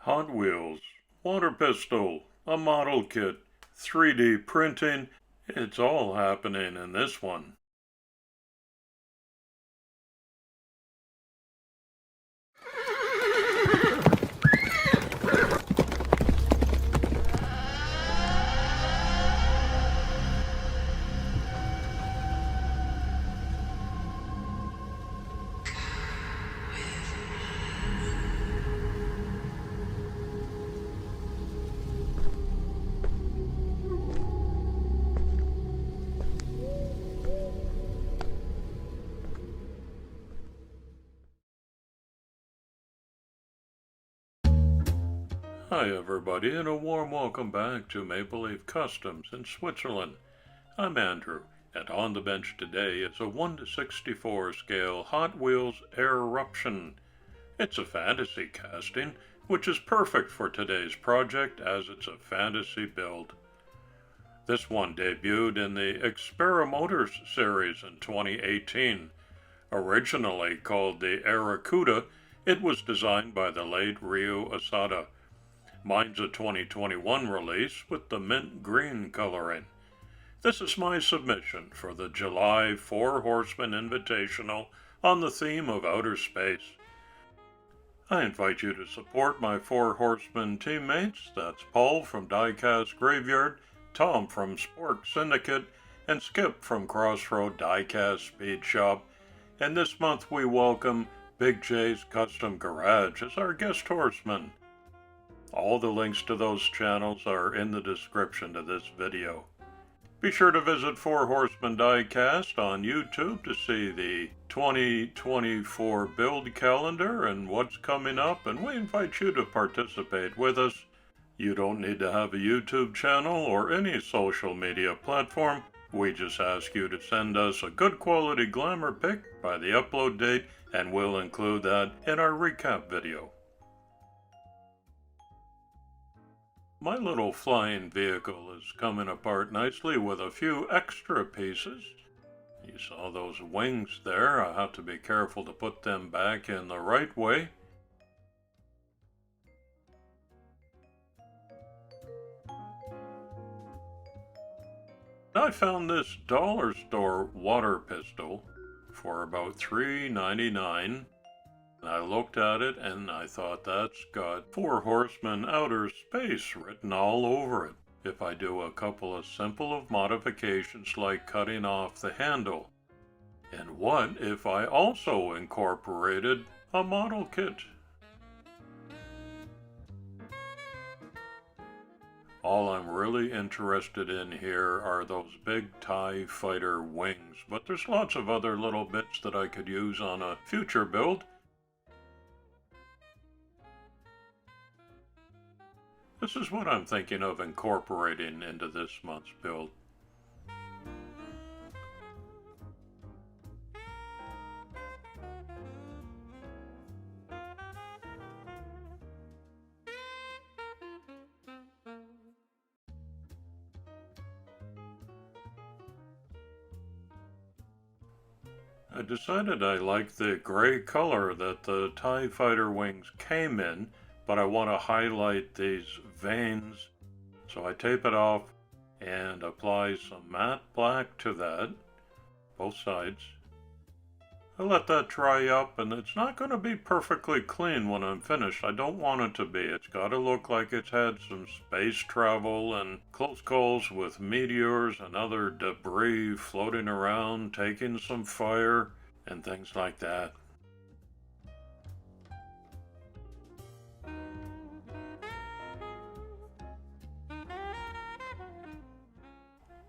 Hot Wheels, water pistol, a model kit, 3D printing, it's all happening in this one. Hi everybody, and a warm welcome back to Maple Leaf Customs in Switzerland. I'm Andrew, and on the bench today is a 1:64 scale Hot Wheels Airuption. It's a fantasy casting, which is perfect for today's project as it's a fantasy build. This one debuted in the Experimotors series in 2018. Originally called the Airacuda, it was designed by the late Ryu Asada. Mine's a 2021 release with the mint green coloring. This is my submission for the July Four Horsemen invitational on the theme of outer space. I invite you to support my Four Horsemen teammates. That's Paul from Diecast Graveyard, Tom from Spork Syndicate, and Skip from Crossroad Diecast Speed Shop. And this month we welcome Big J's Custom Garage as our guest horseman. All the links to those channels are in the description to this video. Be sure to visit Four Horsemen Diecast on YouTube to see the 2024 build calendar and what's coming up, and we invite you to participate with us. You don't need to have a YouTube channel or any social media platform. We just ask you to send us a good quality glamour pic by the upload date, and we'll include that in our recap video. My little flying vehicle is coming apart nicely with a few extra pieces. You saw those wings there. I have to be careful to put them back in the right way. I found this dollar store water pistol for about $3.99. I looked at it and I thought that's got Four Horsemen Outer Space written all over it. If I do a couple of simple modifications like cutting off the handle. And what if I also incorporated a model kit? All I'm really interested in here are those big TIE fighter wings, but there's lots of other little bits that I could use on a future build. This is what I'm thinking of incorporating into this month's build. I decided I like the gray color that the TIE fighter wings came in, but I want to highlight these veins, so I tape it off and apply some matte black to that, both sides. I let that dry up, and it's not going to be perfectly clean when I'm finished. I don't want it to be. It's got to look like it's had some space travel and close calls with meteors and other debris floating around, taking some fire, and things like that.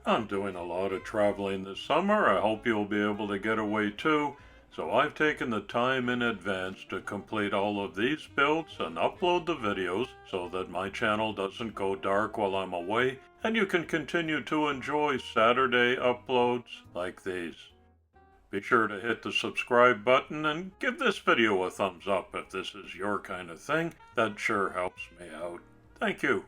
I'm doing a lot of traveling this summer. I hope you'll be able to get away too. So I've taken the time in advance to complete all of these builds and upload the videos so that my channel doesn't go dark while I'm away, and you can continue to enjoy Saturday uploads like these. Be sure to hit the subscribe button and give this video a thumbs up if this is your kind of thing. That sure helps me out. Thank you.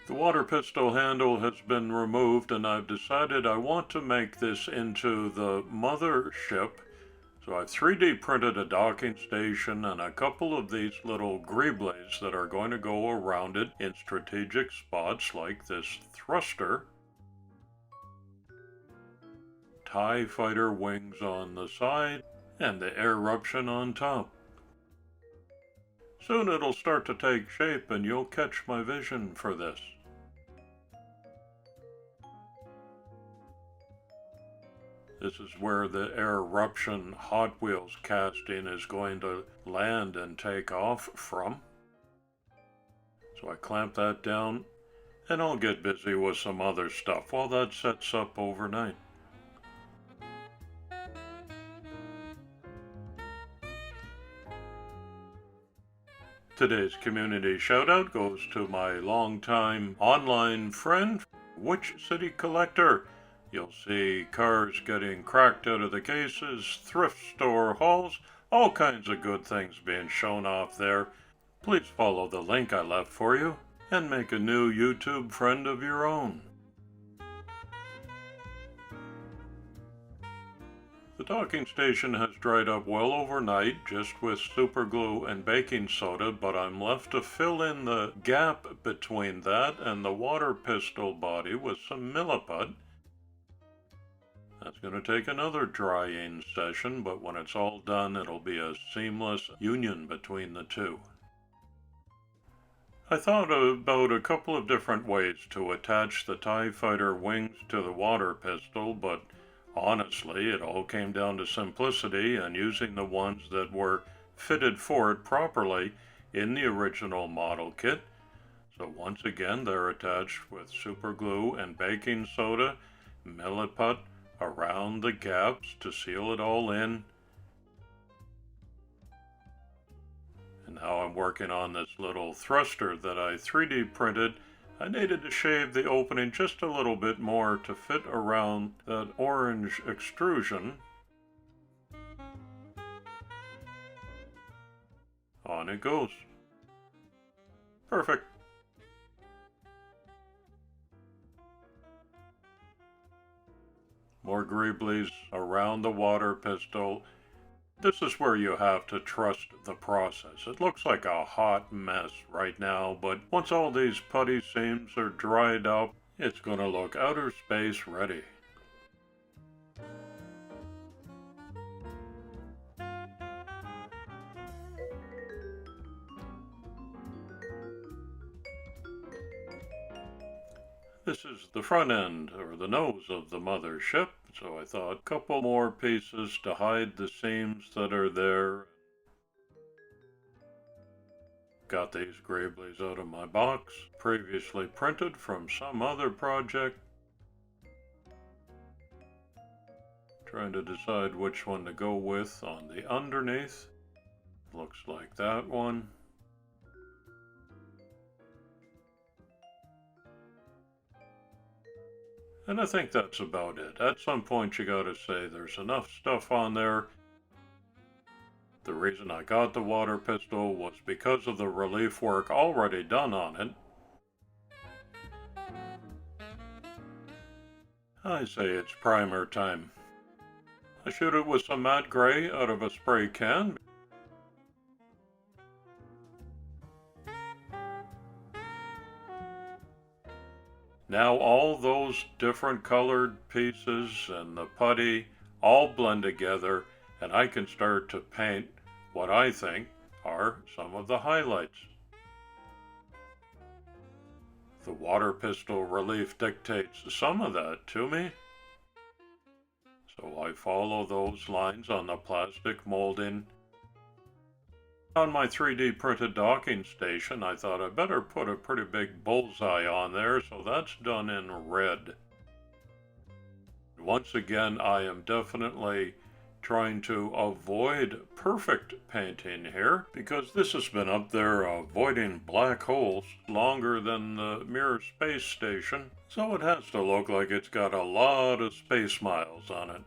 The water pistol handle has been removed, and I've decided I want to make this into the mothership So I've 3D printed a docking station and a couple of these little greebles that are going to go around it in strategic spots like this thruster. TIE fighter wings on the side and the Airuption on top. Soon it'll start to take shape and you'll catch my vision for this. This is where the Airuption Hot Wheels casting is going to land and take off from. So I clamp that down and I'll get busy with some other stuff while that sets up overnight. Today's community shoutout goes to my longtime online friend, WitchCity Collector. You'll see cars getting cracked out of the cases, thrift store hauls, all kinds of good things being shown off there. Please follow the link I left for you and make a new YouTube friend of your own. The docking station has dried up well overnight just with super glue and baking soda, but I'm left to fill in the gap between that and the water pistol body with some milliput. That's going to take another drying session, but when it's all done, it'll be a seamless union between the two. I thought about a couple of different ways to attach the TIE fighter wings to the water pistol, but honestly, it all came down to simplicity and using the ones that were fitted for it properly in the original model kit. So once again, they're attached with super glue and baking soda, milliput around the gaps to seal it all in. And now I'm working on this little thruster that I 3D printed. I needed to shave the opening just a little bit more to fit around that orange extrusion. On it goes. Perfect. More greeblies around the water pistol. This is where you have to trust the process. It looks like a hot mess right now, but once all these putty seams are dried up, it's going to look outer space ready. This is the front end, or the nose of the mothership, so I thought a couple more pieces to hide the seams that are there. Got these greeblies out of my box, previously printed from some other project. Trying to decide which one to go with on the underneath. Looks like that one. And I think that's about it. At some point you gotta say there's enough stuff on there. The reason I got the water pistol was because of the relief work already done on it. I say it's primer time. I shoot it with some matte gray out of a spray can. Now all those different colored pieces and the putty all blend together and I can start to paint what I think are some of the highlights. The water pistol relief dictates some of that to me. So I follow those lines on the plastic molding. On my 3D printed docking station, I thought I better put a pretty big bullseye on there, so that's done in red. Once again, I am definitely trying to avoid perfect painting here, because this has been up there avoiding black holes longer than the Mir space station, so it has to look like it's got a lot of space miles on it.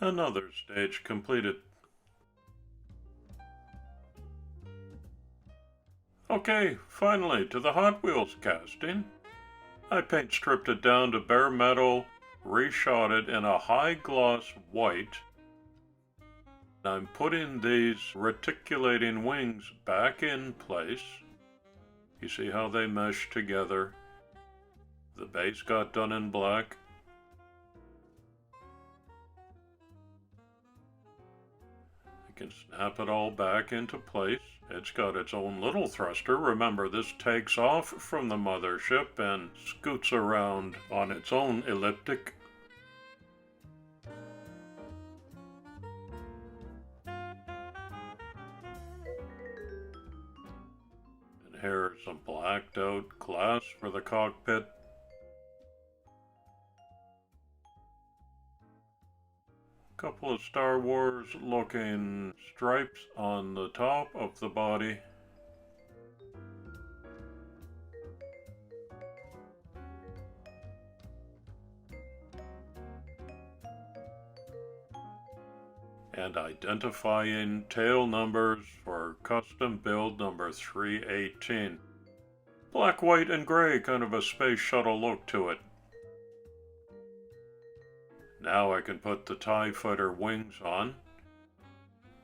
Another stage completed. Okay, finally to the Hot Wheels casting. I paint stripped it down to bare metal reshot it in a high gloss white. I'm putting these reticulating wings back in place. You see how they mesh together? The base got done in black. I can snap it all back into place. It's got its own little thruster. Remember, this takes off from the mothership and scoots around on its own elliptic. And here's some blacked out glass for the cockpit. Couple of Star Wars looking stripes on the top of the body. And identifying tail numbers for custom build number 318. Black, white, and gray, kind of a space shuttle look to it. Now I can put the TIE Fighter wings on.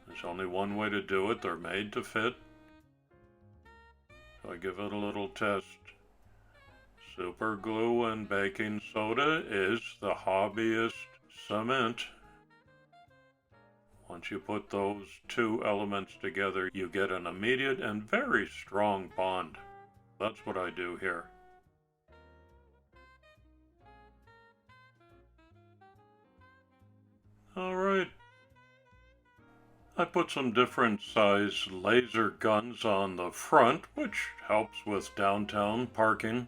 There's only one way to do it. They're made to fit. So I give it a little test. Super glue and baking soda is the hobbyist cement. Once you put those two elements together, you get an immediate and very strong bond. That's what I do here. Alright, I put some different size laser guns on the front, which helps with downtown parking.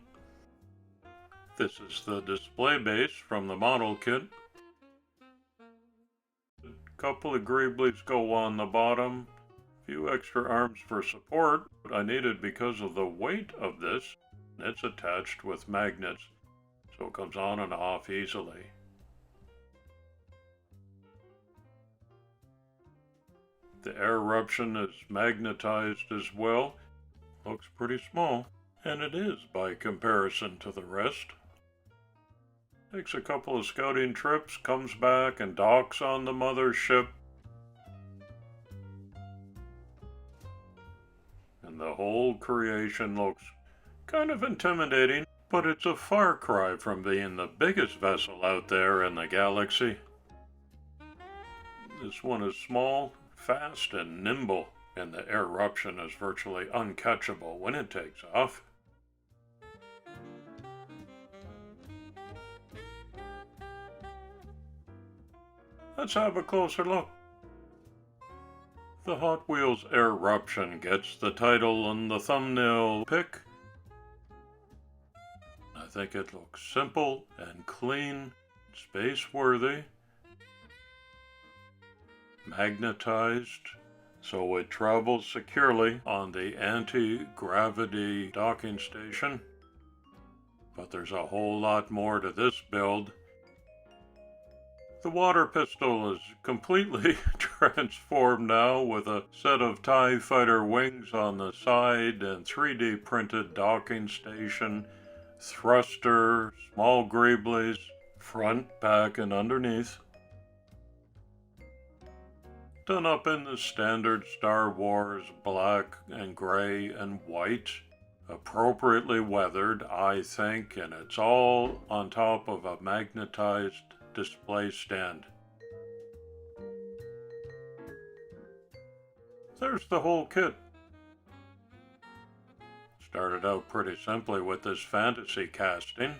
This is the display base from the model kit. A couple of greeblies go on the bottom, a few extra arms for support, but I needed because of the weight of this. It's attached with magnets, so it comes on and off easily. The Airuption is magnetized as well. Looks pretty small, and it is by comparison to the rest. Takes a couple of scouting trips, comes back and docks on the mothership. And the whole creation looks kind of intimidating, but it's a far cry from being the biggest vessel out there in the galaxy. This one is small, fast and nimble, and the Airuption is virtually uncatchable when it takes off. Let's have a closer look. The Hot Wheels Airuption gets the title and the thumbnail pick. I think it looks simple and clean, space-worthy. Magnetized, so it travels securely on the anti-gravity docking station. But there's a whole lot more to this build. The water pistol is completely transformed now with a set of TIE Fighter wings on the side and 3D printed docking station, thruster, small greeblies, front, back, and underneath. Done up in the standard Star Wars black and gray and white. Appropriately weathered, I think, and it's all on top of a magnetized display stand. There's the whole kit. Started out pretty simply with this fantasy casting.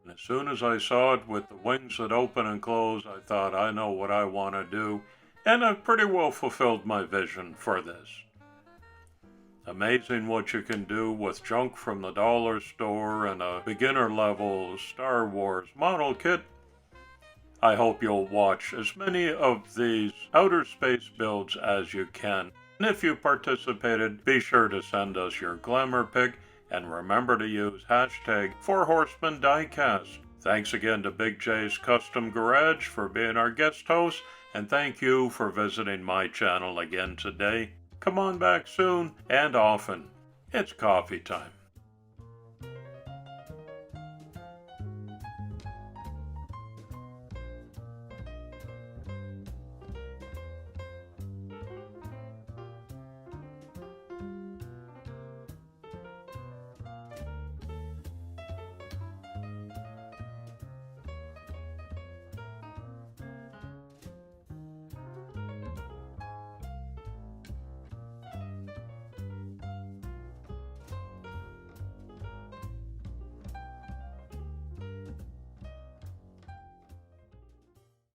And as soon as I saw it with the wings that open and close, I thought, I know what I want to do, and I've pretty well fulfilled my vision for this. Amazing what you can do with junk from the dollar store and a beginner level Star Wars model kit. I hope you'll watch as many of these outer space builds as you can. And if you participated, be sure to send us your glamour pic. And remember to use hashtag 4Horsemen Diecast. Thanks again to Big J's Custom Garage for being our guest host, and thank you for visiting my channel again today. Come on back soon and often. It's coffee time.